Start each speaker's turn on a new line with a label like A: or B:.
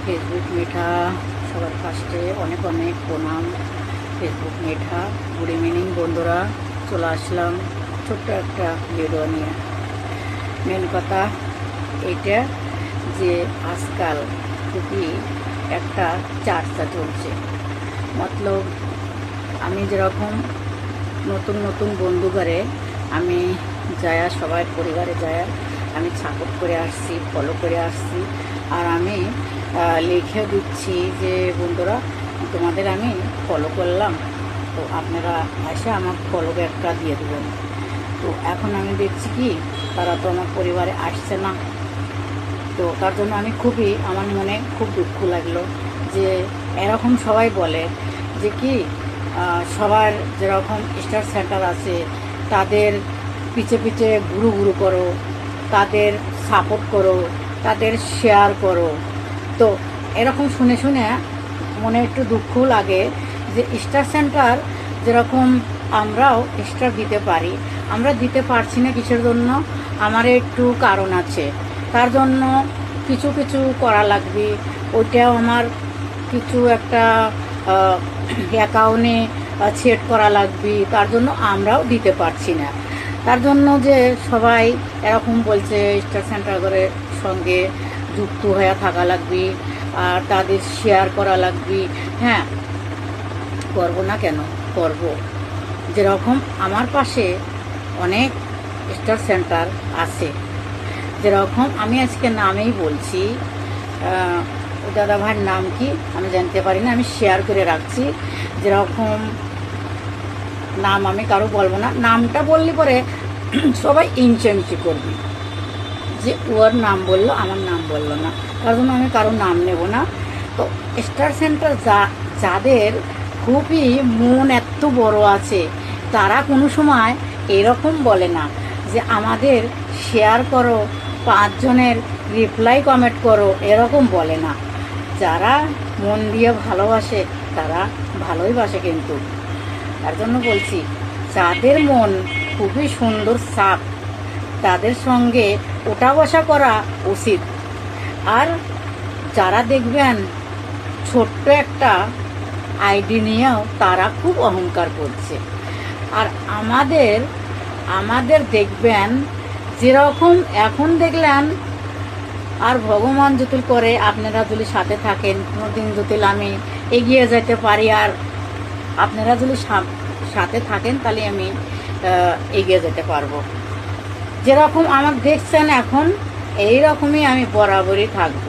A: Facebook মিঠা সবার ফার্স্টে অনেক অনেক প্রণাম। ফেসবুক মিঠা গুড ইভিনিং বন্ধুরা, চলে আসলাম ছোট্ট একটা ভিডিও নিয়ে। মেন কথা এটা যে আজকাল খুবই একটা চর্চা চলছে, মতলব আমি যেরকম নতুন নতুন বন্ধু ঘরে আমি যায়া সবাই পরিবারে যায়া আমি সাপোর্ট করে আসছি, ফলো করে আসছি, আর আমি লিখে দিচ্ছি যে বন্ধুরা তোমাদের আমি ফলো করলাম, তো আপনারা এসে আমার ফলো ব্যাকটা দিয়ে দেবেন। তো এখন আমি দেখছি কি তারা তো আমার পরিবারে আসছে না, তো তার জন্য আমি আমার মনে খুব দুঃখ লাগলো যে এরকম সবাই বলে যে কি সবার যেরকম স্টার সেন্টার আছে তাদের পিছে পিছে ঘুরু ঘুরু করো, তাদের সাপোর্ট করো, তাদের শেয়ার করো। তো এরকম শুনে শুনে মনে একটু দুঃখ লাগে যে স্টার সেন্টার যেরকম আমরাও স্টার দিতে পারি, আমরা দিতে পারছি না কিসের জন্য? আমার একটু কারণ আছে, তার জন্য কিছু কিছু করা লাগবে। ওইটাও আমার কিছু একটা অ্যাকাউন্টে সেট করা লাগবে, তার জন্য আমরাও দিতে পারছি না। তার জন্য যে সবাই এরকম বলছে স্টার সেন্টারের সঙ্গে যুক্ত হয়ে থাকা লাগবে আর তাদের শেয়ার করা লাগবে। হ্যাঁ, করবো না কেন? করব। যেরকম আমার পাশে অনেক স্টার সেন্টার আছে, যেরকম আমি আজকে নামেই বলছি, ওই দাদা ভাইয়ের নাম কি আমি জানতে পারি না, আমি শেয়ার করে রাখছি। যেরকম নাম আমি কারো বলবো না, নামটা বললে পরে সবাই ইনচেমচি করবি যে ওর নাম বললো আমার নাম বললো না, তার জন্য আমি কারো নাম নেব না। তো স্টার সেন্টার যাদের খুবই মন এত বড় আছে, তারা কোনো সময় এরকম বলে না যে আমাদের শেয়ার করো, 5 জনের রিপ্লাই কমেন্ট করো, এরকম বলে না। যারা মন দিয়ে ভালোবাসে তারা ভালোই বাসে, কিন্তু তার জন্য বলছি যাদের মন খুবই সুন্দর সাফ তাদের সঙ্গে ওঠা বসা করা উচিত। আর যারা দেখবেন ছোট্ট একটা আইডি নিয়েও তারা খুব অহংকার করছে। আর আমাদের দেখবেন যেরকম এখন দেখলেন, আর ভগবান যদি করে আপনারা যদি সাথে থাকেন কোনোদিন, যদি আমি এগিয়ে যেতে পারি আর আপনারা যদি সাথে থাকেন তাহলে আমি এগিয়ে যেতে পারবো। যেরকম আমার দেখছেন এখন, এইরকমই আমি বরাবরই থাকবো।